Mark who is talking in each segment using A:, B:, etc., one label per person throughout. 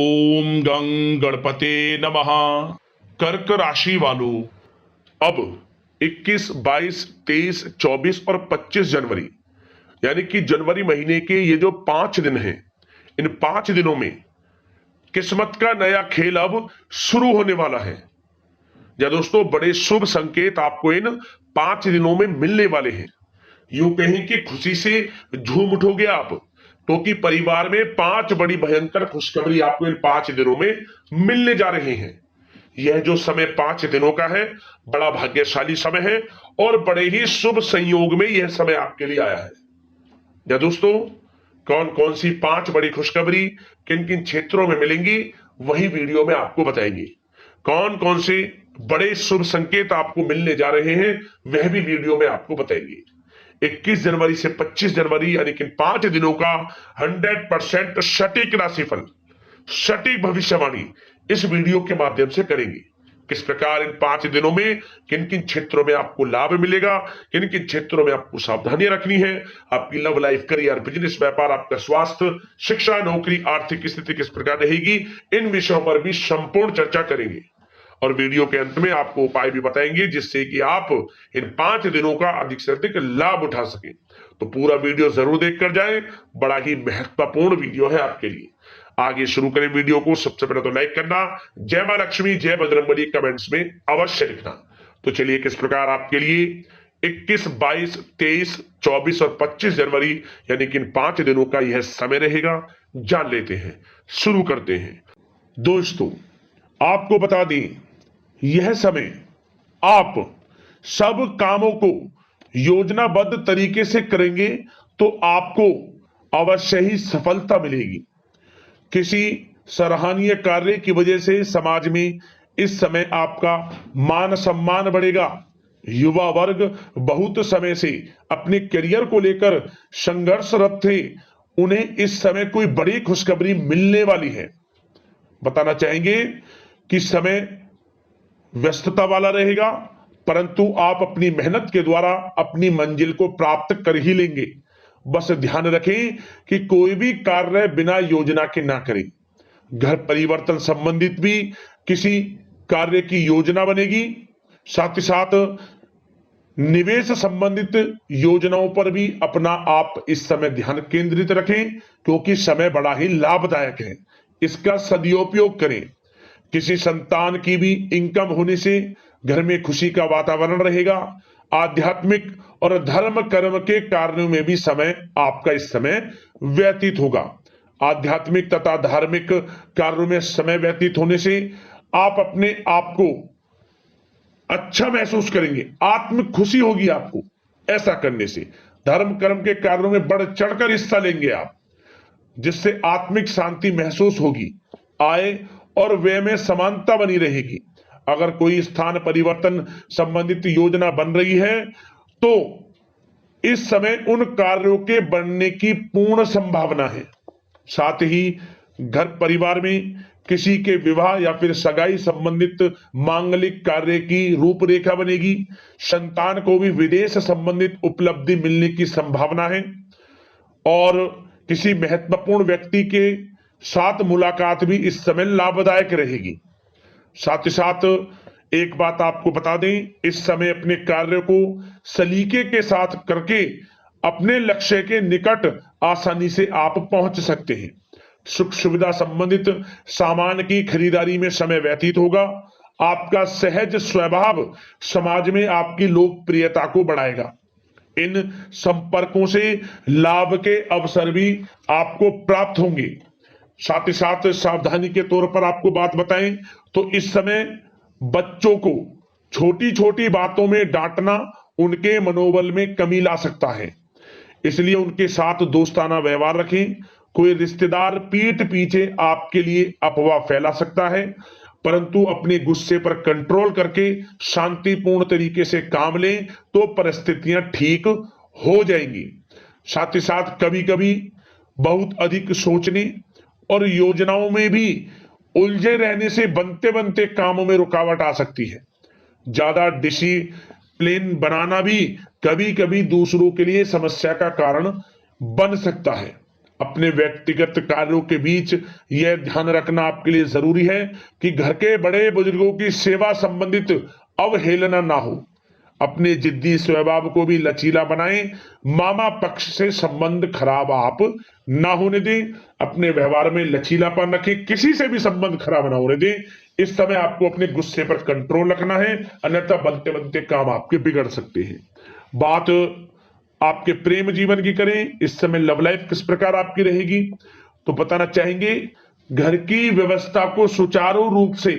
A: ओम गं गणपते नमः। कर्क राशि वालों, अब 21, 22, 23, 24 और 25 जनवरी यानी कि जनवरी महीने के ये जो 5 दिन हैं, इन 5 दिनों में किस्मत का नया खेल अब शुरू होने वाला है। या दोस्तों, बड़े शुभ संकेत आपको इन 5 दिनों में मिलने वाले हैं। यूं कहें कि खुशी से झूम उठोगे आप, क्योंकि परिवार में 5 बड़ी भयंकर खुशखबरी आपको इन 5 दिनों में मिलने जा रही हैं। यह जो समय 5 दिनों का है, बड़ा भाग्यशाली समय है और बड़े ही शुभ संयोग में यह समय आपके लिए आया है। या दोस्तों, कौन कौन सी 5 बड़ी खुशखबरी किन किन क्षेत्रों में मिलेंगी, वही वीडियो में आपको बताएंगे। कौन कौन से बड़े शुभ संकेत आपको मिलने जा रहे हैं, वह भी वीडियो में आपको बताएंगे। 21 जनवरी से 25 जनवरी यानी कि 5 दिनों का 100% सटीक राशिफल, सटीक भविष्यवाणी इस वीडियो के माध्यम से करेंगे। किस प्रकार इन 5 दिनों में किन किन क्षेत्रों में आपको लाभ मिलेगा, किन किन क्षेत्रों में आपको सावधानियां रखनी है, आपकी लव लाइफ, करियर, बिजनेस, व्यापार, आपका स्वास्थ्य, शिक्षा, नौकरी, आर्थिक स्थिति किस प्रकार रहेगी, इन विषयों पर भी संपूर्ण चर्चा करेंगे। और वीडियो के अंत में आपको उपाय भी बताएंगे जिससे कि आप इन 5 दिनों का अधिक से अधिक लाभ उठा सकें। तो पूरा वीडियो जरूर देखकर जाएं, बड़ा ही महत्वपूर्ण वीडियो है आपके लिए। आगे शुरू करें वीडियो को। सबसे पहले तो लाइक करना, जय मां लक्ष्मी, जय बजरंगबली कमेंट्स में अवश्य लिखना। तो चलिए, किस प्रकार आपके लिए 21, 22, 23, 24 और 25 जनवरी यानी कि इन 5 दिनों का यह समय रहेगा, जान लेते हैं। शुरू करते हैं। दोस्तों, आपको बता दें, यह समय आप सब कामों को योजनाबद्ध तरीके से करेंगे तो आपको अवश्य ही सफलता मिलेगी। किसी सराहनीय कार्य की वजह से समाज में इस समय आपका मान सम्मान बढ़ेगा। युवा वर्ग बहुत समय से अपने करियर को लेकर संघर्षरत थे, उन्हें इस समय कोई बड़ी खुशखबरी मिलने वाली है। बताना चाहेंगे कि समय व्यस्तता वाला रहेगा, परंतु आप अपनी मेहनत के द्वारा अपनी मंजिल को प्राप्त कर ही लेंगे। बस ध्यान रखें कि कोई भी कार्य बिना योजना के ना करें। घर परिवर्तन संबंधित भी किसी कार्य की योजना बनेगी। साथ ही साथ निवेश संबंधित योजनाओं पर भी अपना आप इस समय ध्यान केंद्रित रखें, क्योंकि समय बड़ा ही लाभदायक है। इसका सदुपयोग करें। किसी संतान की भी इनकम होने से घर में खुशी का वातावरण रहेगा। आध्यात्मिक और धर्म कर्म के कार्यों में भी समय आपका इस समय व्यतीत होगा। आध्यात्मिक तथा धार्मिक कार्यों में समय व्यतीत होने से आप अपने आप को अच्छा महसूस करेंगे, आत्मिक खुशी होगी आपको ऐसा करने से। धर्म कर्म के कार्यों में बढ़ चढ़कर हिस्सा लेंगे आप, जिससे आत्मिक शांति महसूस होगी। आय और व्यय में समानता बनी रहेगी। अगर कोई स्थान परिवर्तन संबंधित योजना बन रही है तो इस समय उन कार्यों के बनने की पूर्ण संभावना है। साथ ही घर परिवार में किसी के विवाह या फिर सगाई संबंधित मांगलिक कार्य की रूपरेखा बनेगी। संतान को भी विदेश संबंधित उपलब्धि मिलने की संभावना है और किसी महत्वपूर्ण व्यक्ति के साथ मुलाकात भी इस समय लाभदायक रहेगी। साथ ही साथ एक बात आपको बता दें, इस समय अपने कार्य को सलीके के साथ करके अपने लक्ष्य के निकट आसानी से आप पहुंच सकते हैं। सुख सुविधा संबंधित सामान की खरीदारी में समय व्यतीत होगा। आपका सहज स्वभाव समाज में आपकी लोकप्रियता को बढ़ाएगा। इन संपर्कों से लाभ के अवसर भी आपको प्राप्त होंगे। साथ ही साथ सावधानी के तौर पर आपको बात बताएं तो इस समय बच्चों को छोटी छोटी बातों में डांटना उनके मनोबल में कमी ला सकता है, इसलिए उनके साथ दोस्ताना व्यवहार रखें। कोई रिश्तेदार पीठ पीछे आपके लिए अफवाह फैला सकता है, परंतु अपने गुस्से पर कंट्रोल करके शांतिपूर्ण तरीके से काम लें तो परिस्थितियां ठीक हो जाएंगी। साथ ही साथ कभी कभी बहुत अधिक सोचने और योजनाओं में भी उलझे रहने से बनते बनते कामों में रुकावट आ सकती है। ज्यादा डिसिप्लिन बनाना भी कभी कभी दूसरों के लिए समस्या का कारण बन सकता है। अपने व्यक्तिगत कार्यों के बीच यह ध्यान रखना आपके लिए जरूरी है कि घर के बड़े बुजुर्गों की सेवा संबंधित अवहेलना ना हो। अपने जिद्दी स्वभाव को भी लचीला बनाएं। मामा पक्ष से संबंध खराब आप ना होने दें। अपने व्यवहार में लचीलापन रखें, किसी से भी संबंध खराब ना होने दें। इस समय आपको अपने गुस्से पर कंट्रोल रखना है, अन्यथा बनते बनते काम आपके बिगड़ सकते हैं। बात आपके प्रेम जीवन की करें, इस समय लव लाइफ किस प्रकार आपकी रहेगी, तो बताना चाहेंगे घर की व्यवस्था को सुचारू रूप से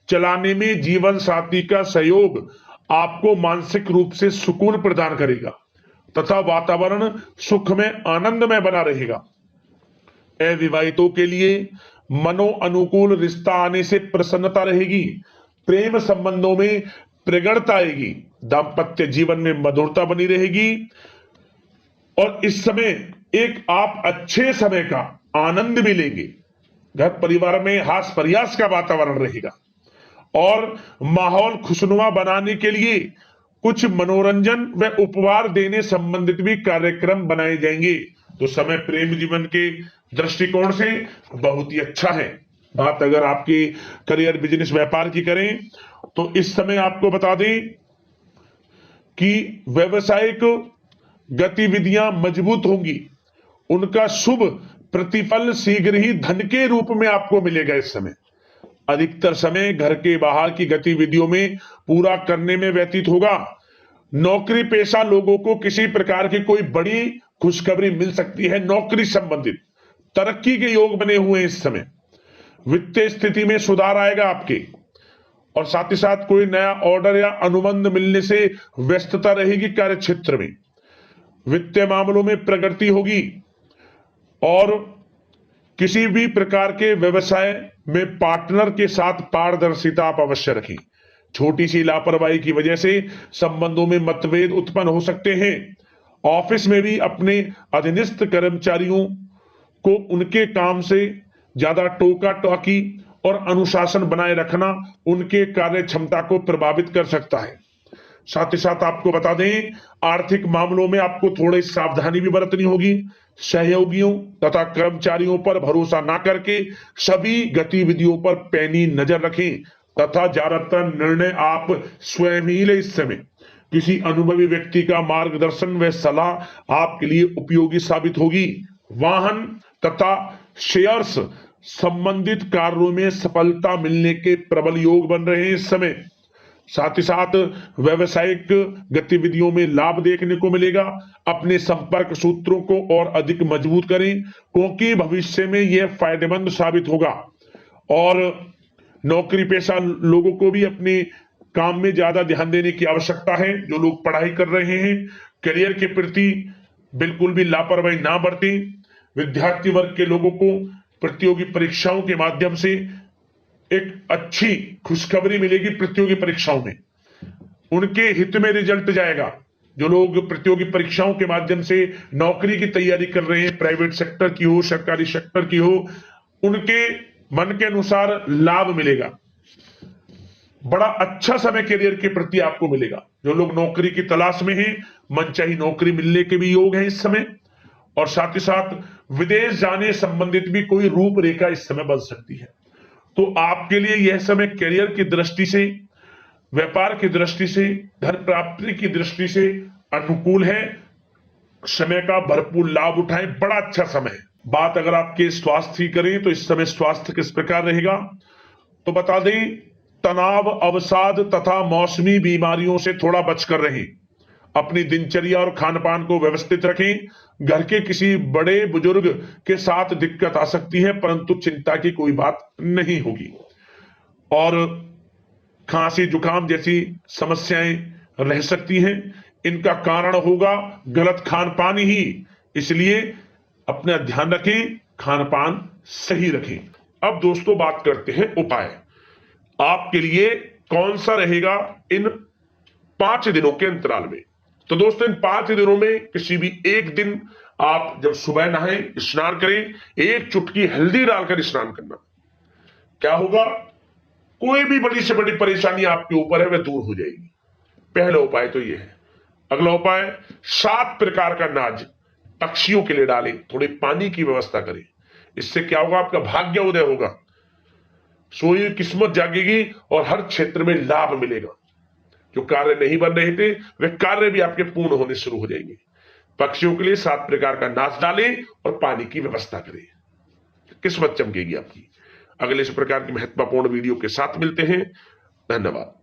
A: चलाने में जीवन साथी का सहयोग आपको मानसिक रूप से सुकून प्रदान करेगा तथा वातावरण सुख में आनंदमय बना रहेगा। अविवाहितों के लिए मनो अनुकूल रिश्ता आने से प्रसन्नता रहेगी। प्रेम संबंधों में प्रगड़ता आएगी। दाम्पत्य जीवन में मधुरता बनी रहेगी और इस समय एक आप अच्छे समय का आनंद भी लेंगे। घर परिवार में हास प्रयास का वातावरण रहेगा और माहौल खुशनुमा बनाने के लिए कुछ मनोरंजन व उपहार देने संबंधित भी कार्यक्रम बनाए जाएंगे। तो समय प्रेम जीवन के दृष्टिकोण से बहुत ही अच्छा है। बात अगर आपकी करियर बिजनेस व्यापार की करें तो इस समय आपको बता दें कि व्यवसायिक गतिविधियां मजबूत होंगी। उनका शुभ प्रतिफल शीघ्र ही धन के रूप में आपको मिलेगा। इस समय अधिकतर समय घर के बाहर की गतिविधियों में पूरा करने में व्यतीत होगा। नौकरी पेशा लोगों को किसी प्रकार की कोई बड़ी खुशखबरी मिल सकती है। नौकरी संबंधित तरक्की के योग बने हुए हैं। इस समय वित्तीय स्थिति में सुधार आएगा आपके, और साथ ही साथ कोई नया ऑर्डर या अनुबंध मिलने से व्यस्तता रहेगी। कार्य क्षेत्र में वित्तीय मामलों में प्रगति होगी और किसी भी प्रकार के व्यवसाय में पार्टनर के साथ पारदर्शिता आप अवश्य रखें। छोटी सी लापरवाही की वजह से संबंधों में मतभेद उत्पन्न हो सकते हैं। ऑफिस में भी अपने अधीनस्थ कर्मचारियों को उनके काम से ज्यादा टोका टाकी और अनुशासन बनाए रखना उनके कार्य क्षमता को प्रभावित कर सकता है। साथ ही साथ आपको बता दें, आर्थिक मामलों में आपको थोड़ी सावधानी भी बरतनी होगी। सहयोगियों तथा कर्मचारियों पर भरोसा ना करके सभी गतिविधियों पर पैनी नजर रखें तथा ज्यादातर निर्णय आप स्वयं ही लें। इस समय किसी अनुभवी व्यक्ति का मार्गदर्शन व सलाह आपके लिए उपयोगी साबित होगी। वाहन तथा शेयर्स संबंधित कार्यों में सफलता मिलने के प्रबल योग बन रहे हैं इस समय। साथ ही साथ व्यवसायिक गतिविधियों में लाभ देखने को मिलेगा। अपने संपर्क सूत्रों को और अधिक मजबूत करें क्योंकि भविष्य में यह फायदेमंद साबित होगा। और नौकरी पेशा लोगों को भी अपने काम में ज्यादा ध्यान देने की आवश्यकता है। जो लोग पढ़ाई कर रहे हैं, करियर के प्रति बिल्कुल भी लापरवाही ना बरतें। विद्यार्थी वर्ग के लोगों को प्रतियोगी परीक्षाओं के माध्यम से एक अच्छी खुशखबरी मिलेगी। प्रतियोगी परीक्षाओं में उनके हित में रिजल्ट जाएगा। जो लोग प्रतियोगी परीक्षाओं के माध्यम से नौकरी की तैयारी कर रहे हैं, प्राइवेट सेक्टर की हो, सरकारी सेक्टर की हो, उनके मन के अनुसार लाभ मिलेगा। बड़ा अच्छा समय करियर के प्रति आपको मिलेगा। जो लोग नौकरी की तलाश में हैं, मनचाही नौकरी मिलने के भी योग हैं इस समय। और साथ ही साथ विदेश जाने संबंधित भी कोई रूपरेखा इस समय बन सकती है। तो आपके लिए यह समय करियर की दृष्टि से, व्यापार की दृष्टि से, धन प्राप्ति की दृष्टि से अनुकूल है। समय का भरपूर लाभ उठाएं, बड़ा अच्छा समय है। बात अगर आपके स्वास्थ्य की करें तो इस समय स्वास्थ्य किस प्रकार रहेगा, तो बता दें तनाव, अवसाद तथा मौसमी बीमारियों से थोड़ा बचकर रहें। अपनी दिनचर्या और खान पान को व्यवस्थित रखें। घर के किसी बड़े बुजुर्ग के साथ दिक्कत आ सकती है, परंतु चिंता की कोई बात नहीं होगी। और खांसी जुकाम जैसी समस्याएं रह सकती हैं। इनका कारण होगा गलत खान पान ही, इसलिए अपना ध्यान रखें, खान पान सही रखें। अब दोस्तों बात करते हैं उपाय। आपके लिए कौन सा रहेगा इन 5 दिनों के अंतराल में। तो दोस्तों इन 5 दिनों में किसी भी एक दिन आप जब सुबह नहाएं, स्नान करें, एक चुटकी हल्दी डालकर स्नान करना। क्या होगा, कोई भी बड़ी से बड़ी परेशानी आपके ऊपर है वह दूर हो जाएगी। पहला उपाय तो यह है। अगला उपाय 7 प्रकार का अनाज पक्षियों के लिए डालें, थोड़े पानी की व्यवस्था करें। इससे क्या होगा, आपका भाग्य उदय होगा, सोई किस्मत जागेगी और हर क्षेत्र में लाभ मिलेगा। जो कार्य नहीं बन रहे थे वे कार्य भी आपके पूर्ण होने शुरू हो जाएंगे। पक्षियों के लिए 7 प्रकार का नाच डालें और पानी की व्यवस्था करें, किस्मत चमकेगी आपकी। अगले इस प्रकार की महत्वपूर्ण वीडियो के साथ मिलते हैं। धन्यवाद।